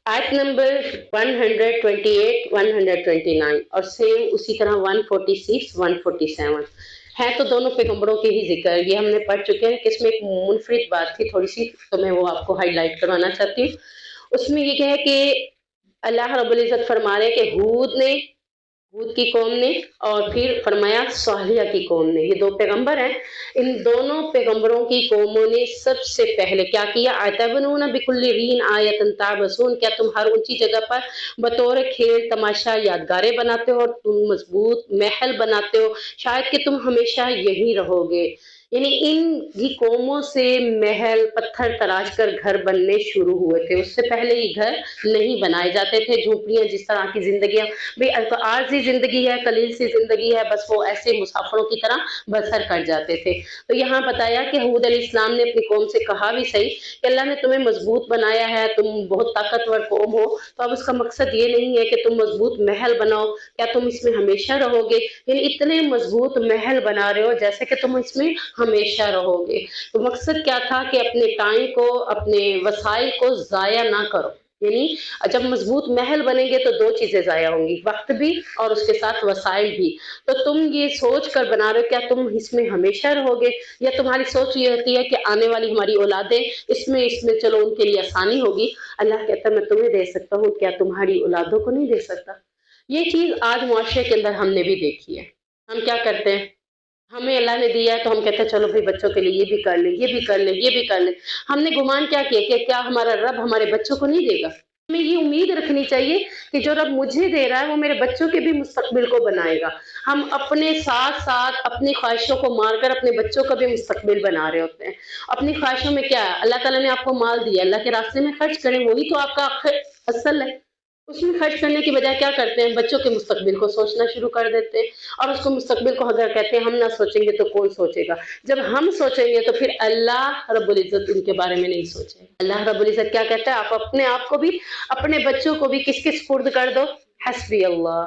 आयत नंबर 128, 129 और सेम उसी तरह 146, 147 है, तो दोनों पैगंबरों के ही जिक्र ये हमने पढ़ चुके हैं कि इसमें एक मुनफरिद बात थी थोड़ी सी, तो मैं वो आपको हाईलाइट करवाना चाहती हूँ। उसमें ये क्या है कि अल्लाह रब्बुल इज़्ज़त फरमा रहे हैं कि हूद की कौम ने और फिर फरमाया सालिया की कौम ने, ये 2 पैगंबर हैं। इन दोनों पैगंबरों की कौमों ने सबसे पहले क्या किया? अतबनूना बिकुल्ली रीन आयतन ताबसून, क्या तुम हर ऊँची जगह पर बतौर खेल तमाशा यादगारें बनाते हो और तुम मजबूत महल बनाते हो, शायद कि तुम हमेशा यहीं रहोगे। यानी इन ही कौमों से महल पत्थर तराश कर घर बनने शुरू हुए थे, उससे पहले ये घर नहीं बनाए जाते थे। झोंपड़ियाँ जिस तरह की जिंदगियां भी तो आरजी जिंदगी है, कलील सी जिंदगी है, बस वो ऐसे मुसाफिरों की तरह बसर कर जाते थे। तो यहाँ बताया कि हूद अलैहिस्सलाम ने अपनी कौम से कहा भी सही कि अल्लाह ने तुम्हें मजबूत बनाया है, तुम बहुत ताकतवर कौम हो, तो अब उसका मकसद ये नहीं है कि तुम मजबूत महल बनाओ, क्या तुम इसमें हमेशा रहोगे? यानी इतने मजबूत महल बना रहे हो जैसे कि तुम इसमें हमेशा रहोगे। तो मकसद क्या था कि अपने टाइम को, अपने वसाइल को ज़ाया ना करो। यानी जब मजबूत महल बनेंगे तो 2 चीज़ें ज़ाया होंगी, वक़्त भी और उसके साथ वसाइल भी। तो तुम ये सोच कर बना रहे हो क्या तुम इसमें हमेशा रहोगे, या तुम्हारी सोच ये होती है कि आने वाली हमारी औलादें इसमें इसमें चलो उनके लिए आसानी होगी। अल्लाह कहता है मैं तुम्हें दे सकता हूँ, क्या तुम्हारी औलादों को नहीं दे सकता? ये चीज़ आज मुआशरे के अंदर हमने भी देखी है। हम क्या करते हैं? हमें अल्लाह ने दिया है तो हम कहते हैं चलो भाई बच्चों के लिए ये भी कर लें, ये भी कर लें, ये भी कर लें। हमने गुमान क्या किया कि क्या हमारा रब हमारे बच्चों को नहीं देगा? हमें ये उम्मीद रखनी चाहिए कि जो रब मुझे दे रहा है वो मेरे बच्चों के भी मुस्तकबिल को बनाएगा। हम अपने साथ-साथ अपनी ख्वाहिशों को मारकर अपने बच्चों का भी मुस्तकबिल बना रहे होते हैं। अपनी ख्वाहिशों में क्या है? अल्लाह ताला ने आपको माल दिया, अल्लाह के रास्ते में खर्च करें, वही तो आपका असल है। उसमें खर्च करने की बजाय क्या करते हैं? बच्चों के मुस्तकबिल को सोचना शुरू कर देते हैं, और उसको मुस्तकबिल को अगर कहते हैं हम ना सोचेंगे तो कौन सोचेगा? जब हम सोचेंगे तो फिर अल्लाह रब्बुल इज़्ज़त उनके बारे में नहीं सोचेगा। अल्लाह रब्बुल इज़्ज़त क्या कहता है? आप अपने आप को भी, अपने बच्चों को भी किसके सुपुर्द कर दो? हस्बी अल्लाह।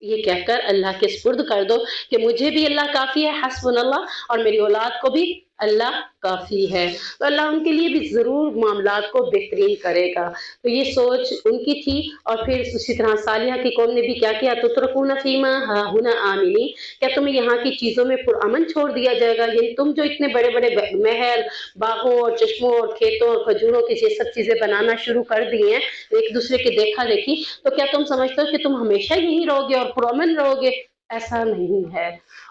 ये कहकर अल्लाह के सुपुर्द कर दो कि मुझे भी अल्लाह काफ़ी है, हस्बुनल्लाह, और मेरी औलाद को भी अल्लाह काफ़ी है। तो अल्लाह उनके लिए भी ज़रूर मामलात को बेहतरीन करेगा। तो ये सोच उनकी थी, और फिर उसी तरह सालिहा की कौम ने भी क्या किया? तुतरकूना फीमा हाहुना आमिनीन, क्या तुम्हें यहाँ की चीज़ों में पुरअमन छोड़ दिया जाएगा? यानी तुम जो इतने बड़े-बड़े महल, बागों और चश्मों और खेतों और खजूरों की ये सब चीज़ें बनाना शुरू कर दी हैं, एक दूसरे की देखा-देखी, तो क्या तुम समझते हो कि तुम हमेशा यहीं रहोगे और पुरअमन रहोगे? ऐसा नहीं है।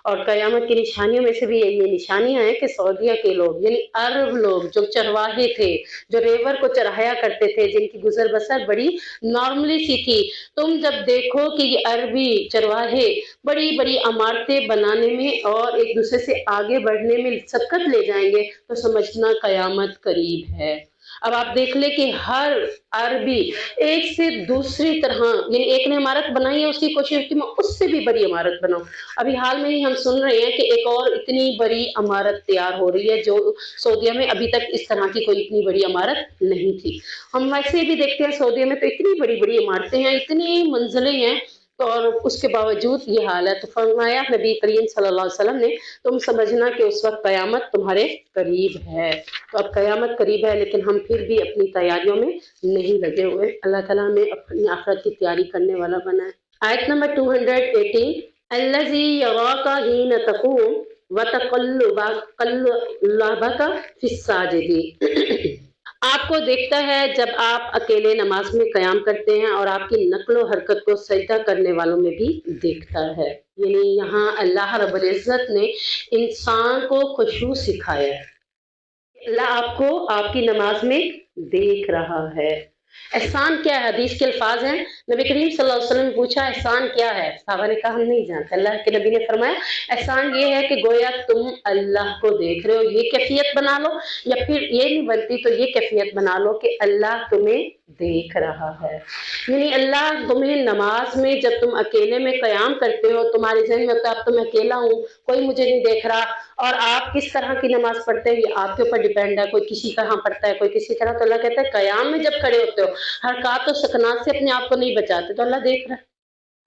और कयामत की निशानियों में से भी ये निशानियाँ हैं कि सऊदीया के लोग यानी अरब लोग जो चरवाहे थे, जो रेवर को चराया करते थे, जिनकी गुज़र-बसर बड़ी नॉर्मली सी थी, तुम जब देखो कि ये अरबी चरवाहे बड़ी-बड़ी इमारतें बनाने में और एक-दूसरे से आगे बढ़ने में सबकत ले जाएँगे, तो समझना कयामत करीब है। अब आप देख लें कि हर अरबी एक से दूसरी तरह, यानी एक ने इमारत बनाई है, उसकी कोशिश की मैं उससे भी बड़ी इमारत बनाऊँ। अभी हाल में ही हम सुन रहे हैं कि एक और इतनी बड़ी इमारत तैयार हो रही है, जो सऊदीया में अभी तक इस तरह की कोई इतनी बड़ी इमारत नहीं थी। हम वैसे भी देखते हैं सऊदीया में तो इतनी बड़ी-बड़ी इमारतें हैं, इतनी मंजिलें हैं, तो और उसके बावजूद ये हाल है। तो फरमाया नबी करीम सल्लल्लाहु अलैहि वसल्लम ने, तुम समझना कि उस वक़्त कयामत तुम्हारे करीब है। तो अब कयामत करीब है, लेकिन हम फिर भी अपनी तैयारियों में नहीं लगे हुए। अल्लाह ताला हमें अपनी आखिरत की तैयारी करने वाला बनाए। आयत नंबर 218, अल्लज़ी यराका हीन तक़ूम व तक़ल्लुबका फ़िस्साजिदीन। आपको देखता है जब आप अकेले नमाज में कयाम करते हैं, और आपकी नक्लो हरकत को सजदा करने वालों में भी देखता है। यानी यहाँ अल्लाह रब्बुल इज़्ज़त ने इंसान को खुशू सिखाया है। अल्लाह आपको आपकी नमाज में देख रहा है। एहसान क्या है? हदीस के अल्फाज हैं, नबी करीम सल्लल्लाहु अलैहि वसल्लम ने पूछा एहसान क्या है? सहाबा ने कहा हम नहीं जानते। अल्लाह के नबी ने फरमाया एहसान ये है कि गोया तुम अल्लाह को देख रहे हो, ये कैफियत बना लो, या फिर ये नहीं बनती तो ये कैफियत बना लो कि अल्लाह तुम्हें देख रहा है। यानी अल्लाह तुम्हें नमाज में जब तुम अकेले में कयाम करते हो, तुम्हारे ज़हन में होता है अब तो मैं अकेला हूँ, कोई मुझे नहीं देख रहा, और आप किस तरह की नमाज पढ़ते हैं ये आपके ऊपर डिपेंड है। कोई किसी तरह पढ़ता है, कोई किसी तरह। तो अल्लाह कहता है कयाम में जब खड़े होते हो, हरकत और सकनात से अपने आप को नहीं बचाते, तो अल्लाह देख रहा है।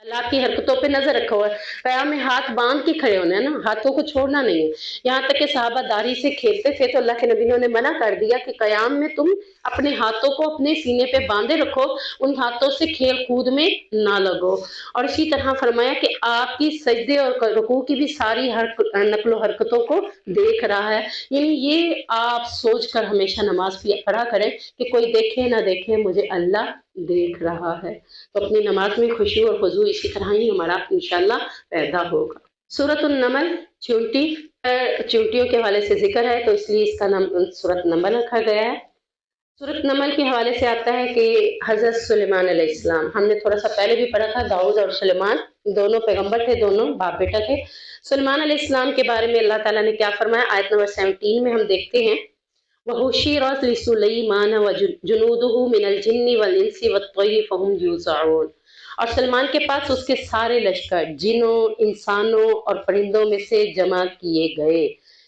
अल्लाह की हरकतों पे नज़र रखा हुआ है। क़याम में हाथ बाँध के खड़े होना है ना, हाथों को छोड़ना नहीं है। यहाँ तक कि सहाबा दाढ़ी से खेलते थे तो अल्लाह के नबी ने उन्हें मना कर दिया कि क़याम में तुम अपने हाथों को अपने सीने पे बाँधे रखो, उन हाथों से खेल-कूद में ना लगो। और इसी तरह फरमाया कि आपकी सजदे और रुकू की भी सारी नक़्ल हरकतों को देख रहा है। यानी ये आप सोच कर हमेशा नमाज़ पढ़ा करें कि कोई देखे ना देखे मुझे अल्लाह देख रहा है। तो अपनी नमाज में खुशी और खुजू इसी तरह ही हमारा इंशाल्लाह पैदा होगा। सूरतुन नमल चींटी चींटियों के हवाले से जिक्र है तो इसलिए इसका नाम सूरत नमल रखा गया है। सूरत नमल के हवाले से आता है कि हज़रत सुलेमान अलैहिस्सलाम, हमने थोड़ा सा पहले भी पढ़ा था, दाऊद और सुलेमान दोनों पैगंबर थे, दोनों बाप बेटा थे। सुलेमान अलैहिस्सलाम के बारे में अल्लाह ताला ने क्या फरमाया, आयत नंबर 17 में हम देखते हैं, वहुशिरा लिसुलैमान व जुनूदुहु मिनल जिन्नि वल इंसी वत्तैरि फहुम यूज़ऊन। और सलमान के पास उसके सारे लश्कर जिनों, इंसानों और परिंदों में से जमा किए गए।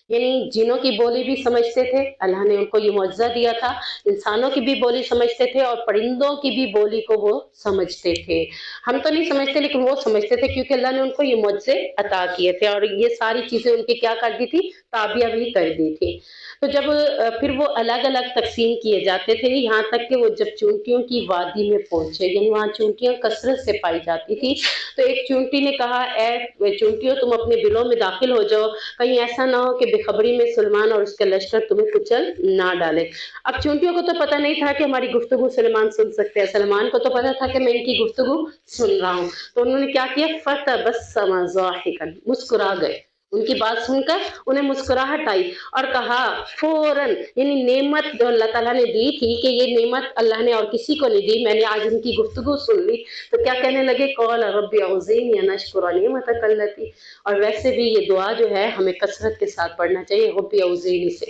यानी जिनों की बोली भी समझते थे, अल्लाह ने उनको ये मुआवजा दिया था, इंसानों की भी बोली समझते थे और परिंदों की भी बोली को वो समझते थे। हम तो नहीं समझते लेकिन वो समझते थे क्योंकि अल्लाह ने उनको ये मुआवजे अता किए थे और ये सारी चीज़ें उनकी क्या कर दी थी, ताबिया भी कर दी थी। तो जब फिर वो अलग-अलग तक़सीम किए जाते थे, यहाँ तक कि वो जब चींटियों की वादी में पहुँचे, यानी वहाँ चींटियाँ कसरत से पाई जाती थी, तो एक चींटी ने कहा, "ऐ चींटियों तुम अपने बिलों में दाखिल हो जाओ, कहीं ऐसा ना हो कि बेखबरी में सुलेमान और उसके लश्कर तुम्हें कुचल ना डालें।" अब चींटियों को तो पता नहीं था कि हमारी गुफ्तगू सुलेमान सुन सकते हैं, सलमान को तो पता था कि मैं इनकी गुफ्तगू सुन रहा हूँ। तो उन्होंने क्या किया, फ़तबस्सम ज़ाहिकन, मुस्कुरा गए। उनकी बात सुनकर उन्हें मुस्कुराहट आई और कहा फौरन, यानी नेमत जो अल्लाह ताला ने दी थी कि ये नेमत अल्लाह ने और किसी को नहीं दी, मैंने आज उनकी गुफ्तगू सुन ली, तो क्या कहने लगे, कौल रब्बी औज़िनी अन अश्कुरा निअमतक अल्लती। और वैसे भी ये दुआ जो है हमें कसरत के साथ पढ़ना चाहिए, रब्बी औज़िनी से,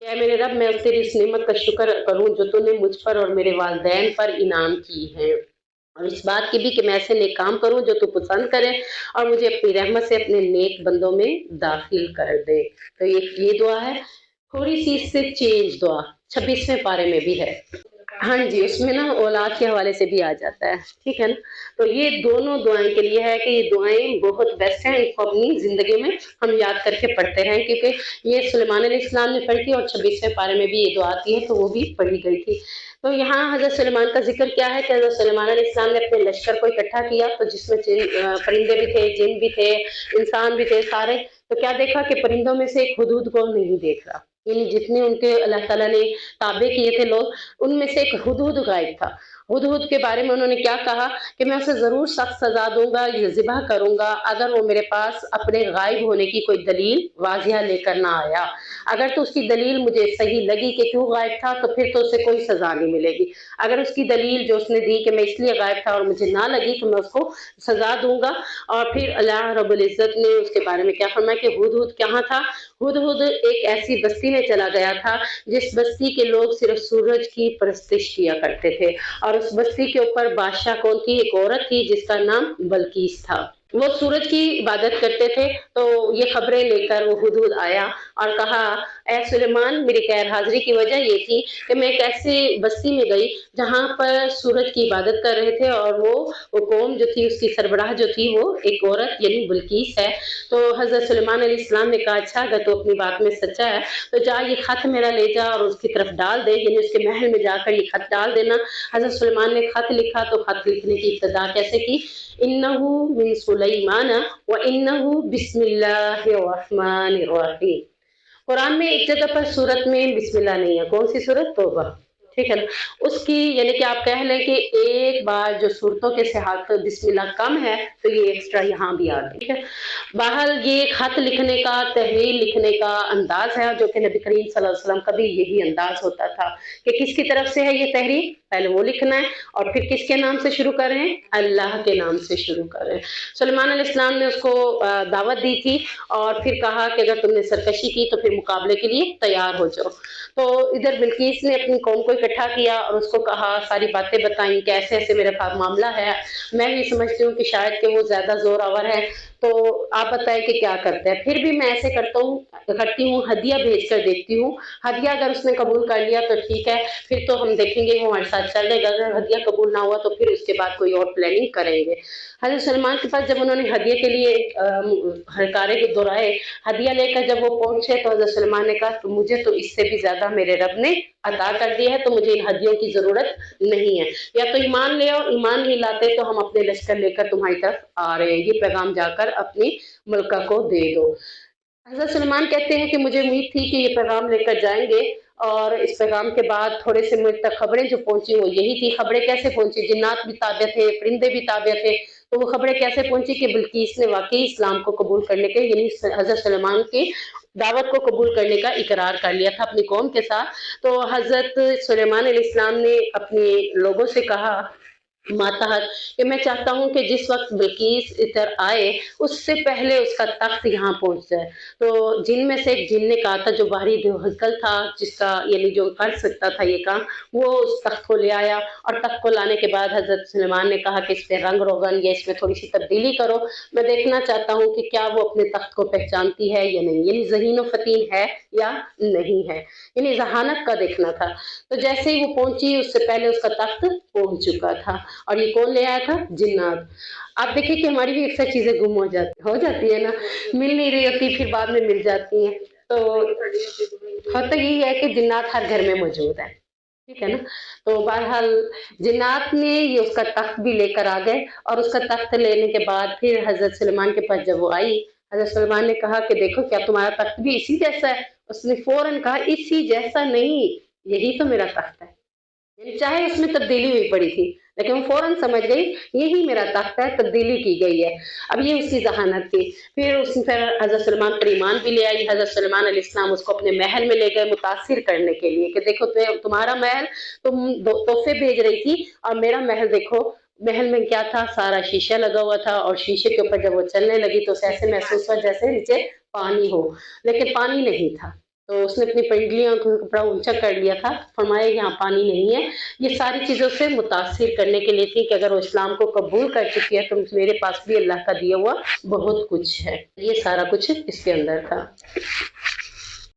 क्या मेरे रब मैं तेरी इस नेमत का शुक्र करूं जो तूने मुझ पर और मेरे वालिदैन पर इनाम की है, और इस बात की भी कि मैं ऐसे नेक काम करूं जो तू पसंद करे और मुझे अपनी रहमत से अपने नेक बंदों में दाखिल कर दे। तो ये दुआ है। थोड़ी सी इससे चेंज दुआ 26वें पारे में भी है। हाँ जी, उसमें ना औलाद के हवाले से भी आ जाता है, ठीक है ना? तो ये दोनों दुआएँ के लिए है कि ये दुआएँ बहुत बेस्ट हैं, इनको अपनी ज़िंदगी में हम याद करके पढ़ते रहें क्योंकि ये सुलेमान अलैहिस्सलाम ने पढ़ी थी और 26वें पारे में भी ये दुआ आती है, तो वो भी पढ़ी गई थी। तो यहाँ हज़रत सुलेमान का ज़िक्र क्या है कि हज़रत सुलेमान अलैहिस्सलाम ने अपने लश्कर को इकट्ठा किया, तो जिसमें परिंदे भी थे, जिन भी थे, इंसान भी थे सारे। तो क्या देखा कि परिंदों में से एक हुदहुद को नहीं देख रहा, यानी जितने उनके अल्लाह ताला ने ताबे किए थे लोग, उनमें से एक हुदहुद गायब था। हुदहुद के बारे में उन्होंने क्या कहा कि मैं उसे ज़रूर सख्त सज़ा दूँगा, ये ज़िबह करूँगा अगर वो मेरे पास अपने गायब होने की कोई दलील वाज़िया लेकर ना आया। अगर तो उसकी दलील मुझे सही लगी कि क्यों गायब था, तो फिर तो उसे कोई सज़ा नहीं मिलेगी। अगर उसकी दलील जो उसने दी कि मैं इसलिए गायब था और मुझे ना लगी, तो मैं उसको सज़ा दूँगा। और फिर अल्लाह रब्बुल इज़्ज़त ने उसके बारे में क्या फरमाया कि हुदहुद कहाँ था? हुदहुद एक ऐसी बस्ती में चला गया था जिस बस्ती के लोग सिर्फ सूरज की परस्तिश किया करते थे, और उस बस्ती के ऊपर बादशाह कौन थी? एक औरत थी जिसका नाम बल्कीस था। वो सूरज की इबादत करते थे, तो ये खबरें लेकर वो हुदहुद आया और कहा, ए सुलेमान, मेरी गैर हाजिरी की वजह ये थी कि मैं एक ऐसी बस्ती में गई जहाँ पर सूरज की इबादत कर रहे थे और वो कौम जो थी उसकी सरबराह जो थी वो एक औरत यानी बल्कीस है। तो हज़रत सुलेमान अलैहिस्सलाम ने कहा, अच्छा अगर तू अपनी बात में सच्चा है तो जा ये खत मेरा ले जा और उसकी तरफ डाल दे, यानी उसके महल में जाकर ये खत डाल देना। हज़रत सुलेमान ने खत लिखा, तो खत लिखने की इब्तिदा कैसे की, इन्नहु मिन सुलैमान व इन्नहु बिस्मिल्लाहिर रहमानिर रहीम। कुरान में एक जगह पर सूरत में बिस्मिल्लाह नहीं है, कौन सी सूरत? तौबा, ठीक है ना? उसकी यानी कि आप कह लें कि एक बार जो सूरतों के सिहात बिस्मिल्लाह कम है, तो ये एक्स्ट्रा यहाँ भी आ गई, ठीक है? बहरहाल ये खत लिखने का, तहरीर लिखने का अंदाज है जो कि नबी करीम सल्लल्लाहु अलैहि वसल्लम का भी यही अंदाज होता था कि किसकी तरफ से है ये तहरीर, पहले वो लिखना है और फिर किसके नाम से शुरू कर रहे हैं? अल्लाह के नाम से शुरू कर रहे हैं। सुलेमान अलैहिस्सलाम ने उसको दावत दी थी और फिर कहा कि अगर तुमने सरकशी की तो फिर मुकाबले के लिए तैयार हो जाओ। तो इधर बिल्कीस ने अपनी कौम को इकट्ठा किया और उसको कहा, सारी बातें बताई कि ऐसे ऐसे मेरे पास मामला है, मैं भी समझती हूँ कि शायद कि वो ज्यादा जोरावर है, तो आप बताएं कि क्या करते हैं। फिर भी मैं ऐसे करती हूँ, हदिया भेज कर देखती हूँ। हदिया अगर उसने कबूल कर लिया तो ठीक है, फिर तो हम देखेंगे वो हमारे साथ चलेगा। अगर हदिया कबूल ना हुआ तो फिर उसके बाद कोई और प्लानिंग करेंगे। हजरत सलमान के पास जब उन्होंने हदिया के लिए हरकारे को दोहराए, हदिया लेकर जब वो पहुंचे तो हजरत सलमान ने कहा, तो मुझे तो इससे भी ज्यादा मेरे रब ने अता कर दिया है, तो मुझे इन हदियों की जरूरत नहीं है। या तो ईमान ले आओ, ईमान नहीं लाते तो हम अपने लश्कर लेकर तुम्हारी तरफ आ रहे हैं, ये पैगाम जाकर अपनी मलका को दे दो। हज़रत सलमान कहते हैं कि मुझे उम्मीद थी कि ये पैगाम लेकर जाएँगे, और इस पैगाम के बाद थोड़े से मुझ तक खबरें जो पहुँची वो यही थी। खबरें कैसे पहुँची? जिन्नात भी ताबे थे, परिंदे भी ताबे थे। तो वो खबरें कैसे पहुँची कि बिल्कीस ने वाक़ई इस्लाम को कबूल करने के, यानी हज़रत सलमान की दावत को कबूल करने का इकरार कर लिया था अपनी कौम के साथ। तो हज़रत सुलेमान अलैहिस्सलाम ने अपने लोगों से कहा, मातहत, कि मैं चाहता हूँ कि जिस वक़्त बिल्कीस इधर आए, उससे पहले उसका तख्त यहाँ पहुँच जाए। तो जिन में से एक जिन ने कहा था, जो बाहरी जो हक्कल था, जिसका यानी जो कर सकता था ये काम, वो उस तख्त को ले आया, और तख्त को लाने के बाद हज़रत सुलेमान ने कहा कि इस पे रंग-रोगन या इसमें थोड़ी-सी तब्दीली करो। मैं देखना चाहता हूँ कि क्या वो अपने तख्त को पहचानती है या नहीं, यानी ज़हीन व फ़तीन है या नहीं है, यानी ज़हानत का देखना था। तो जैसे ही वो पहुँची, उससे पहले उसका तख्त पहुँच चुका था। और ये कौन ले आया था? जिन्नात। आप देखिए कि हमारी भी अक्सर चीज़ें गुम हो जाती है ना, मिल नहीं रही होती, फिर बाद में मिल जाती हैं। तो होता यही है कि जिन्नात हर घर में मौजूद है, ठीक है ना? तो बहरहाल जिन्नात ने ये उसका तख्त भी लेकर आ गए, और उसका तख्त लेने के बाद फिर हज़रत सुलेमान के पास जब वो आई, हज़रत सुलेमान ने कहा कि देखो क्या तुम्हारा तख्त भी इसी जैसा है? उसने फ़ौरन कहा, इसी जैसा नहीं, यही तो मेरा तख्त है। यानी चाहे उसमें तब्दीली हुई पड़ी थी, लेकिन वो फ़ौरन समझ गई यही मेरा तख्त है, तब्दीली की गई है। अब ये उसकी ज़हानत थी। फिर हज़रत सलमान पर ईमान भी ले आई। हज़रत सलमान अलैहिस्सलाम उसको अपने महल में ले गए मुतासिर करने के लिए कि देखो तुम्हारा महल, तुम तोहफ़े भेज रही थी, और मेरा महल देखो, महल में क्या था, सारा शीशा लगा हुआ था, और शीशे के ऊपर जब वो चलने लगी तो उसे ऐसे महसूस हुआ जैसे नीचे पानी हो, लेकिन पानी नहीं था। तो उसने अपनी पंडलियों को कपड़ा ऊँचा कर लिया था, फरमाया यहाँ पानी नहीं है। ये सारी चीज़ों से मुतासिर करने के लिए थी कि अगर वो इस्लाम को कबूल कर चुकी है, तो मेरे पास भी अल्लाह का दिया हुआ बहुत कुछ है। ये सारा कुछ इसके अंदर था।